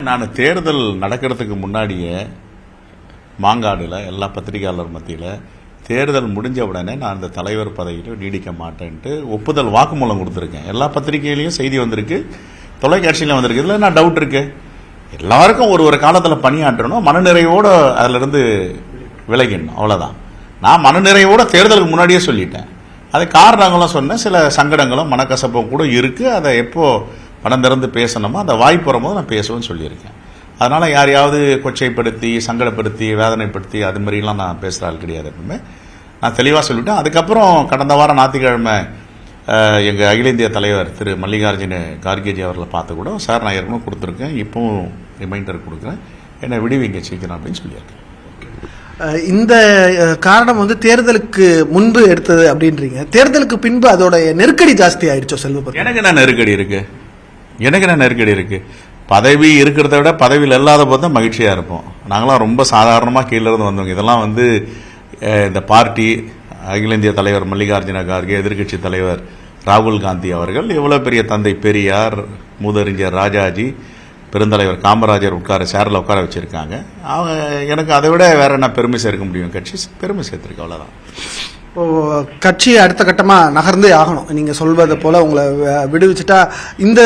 நான் தேர்தல் நடக்கிறதுக்கு முன்னாடியே மாங்காடுல எல்லா பத்திரிகையாளர் மத்தியில் தேர்தல் முடிஞ்ச உடனே நான் இந்த தலைவர் பதவியில் நீடிக்க மாட்டேன்ட்டு ஒப்புதல் வாக்குமூலம் கொடுத்துருக்கேன். எல்லா பத்திரிகையிலையும் செய்தி வந்திருக்கு, தொலைக்காட்சியிலும் வந்திருக்கு. இதில் என்ன டவுட் இருக்கு? எல்லாருக்கும் ஒரு காலத்தில் பணியாற்றணும், மனநிறைவோடு அதிலிருந்து விலகிடணும், அவ்வளோதான். நான் மனநிறைவோட தேர்தலுக்கு முன்னாடியே சொல்லிட்டேன். அது காரணங்களும் சொன்னேன், சில சங்கடங்களும் மனக்கசப்பும் கூட இருக்குது. அதை எப்போ பணம் திறந்து பேசணுமோ அந்த வாய்ப்பு வரும்போது நான் பேசுவேன்னு சொல்லியிருக்கேன். அதனால் யாரையாவது கொச்சைப்படுத்தி சங்கடப்படுத்தி வேதனைப்படுத்தி அது மாதிரிலாம் நான் பேசுகிற ஆள் கிடையாது. எப்பவுமே நான் தெளிவாக சொல்லிவிட்டேன். அதுக்கப்புறம் கடந்த வாரம் ஞாயிற்றுக்கிழமை எங்கள் அகில இந்திய தலைவர் திரு மல்லிகார்ஜுன கார்கேஜி அவர்களை பார்த்து கூட, சார் நான் ஏற்கனவே கொடுத்துருக்கேன், இப்போவும் ரிமைண்டர் கொடுக்குறேன், என்னை விடுவிங்க சீக்கிரம் அப்படின்னு சொல்லியிருக்கேன். இந்த காரணம் வந்து தேர்தலுக்கு முன்பு எடுத்தது அப்படின்றீங்க. தேர்தலுக்கு பின்பு அதோட நெருக்கடி ஜாஸ்தி ஆயிடுச்சோ செல்வ? எனக்கு என்ன நெருக்கடி இருக்கு? எனக்கு என்ன நெருக்கடி இருக்கு? பதவி இருக்கிறத விட பதவியில் இல்லாத போது தான் மகிழ்ச்சியாக இருப்போம். நாங்களாம் ரொம்ப சாதாரணமாக கீழே இருந்து வந்தவங்க. இதெல்லாம் வந்து இந்த பார்ட்டி அகில இந்திய தலைவர் மல்லிகார்ஜுன கார்கே, எதிர்கட்சி தலைவர் ராகுல் காந்தி அவர்கள், எவ்வளோ பெரிய தந்தை பெரியார், மூதறிஞர் ராஜாஜி, பெருந்தலைவர் காமராஜர் உட்கார சேரில் உட்கார வச்சுருக்காங்க. அவங்க எனக்கு அதை விட வேற என்ன பெருமை சேர்க்க முடியும்? கட்சி பெருமை சேர்த்துருக்கு, அவ்வளோதான். கட்சி அடுத்த கட்டமாக நகர்ந்தே ஆகணும். நீங்கள் சொல்வதை போல் உங்களை விடுவிச்சுட்டா இந்த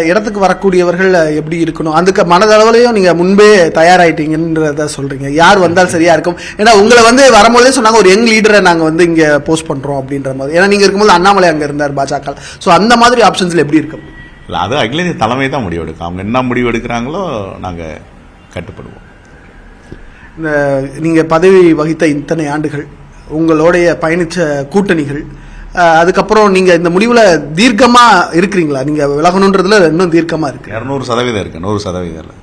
இடத்துக்கு வரக்கூடியவர்கள் எப்படி இருக்கணும், அதுக்கு மனதளவுலையும் நீங்கள் முன்பே தயாராகிட்டீங்கன்றத சொல்கிறீங்க. யார் வந்தால் சரியாக இருக்கும்? ஏன்னா உங்களை வந்து வரும்போதே சொன்னாங்க ஒரு யங் லீடரை நாங்கள் வந்து இங்கே போஸ்ட் பண்ணுறோம் அப்படின்ற மாதிரி. ஏன்னா நீங்கள் இருக்கும்போது அண்ணாமலை அங்கே இருந்தார் பாஜக. ஸோ அந்த மாதிரி ஆப்ஷன்ஸில் எப்படி இருக்கும்? இல்லை, அது அகில இந்திய தலைமை தான் முடிவு எடுக்கும். அவங்க என்ன முடிவு எடுக்கிறாங்களோ நாங்கள் கட்டுப்படுவோம். இந்த நீங்கள் பதவி வகித்த இத்தனை ஆண்டுகள், உங்களுடைய பயணித்த கூட்டணிகள், அதுக்கப்புறம் நீங்கள் இந்த முடிவில் தீர்க்கமாக இருக்கிறீங்களா? நீங்கள் விலகணுன்றதுல இன்னும் தீர்க்கமாக இருக்கு? 200% இருக்கு, 100% இல்லை.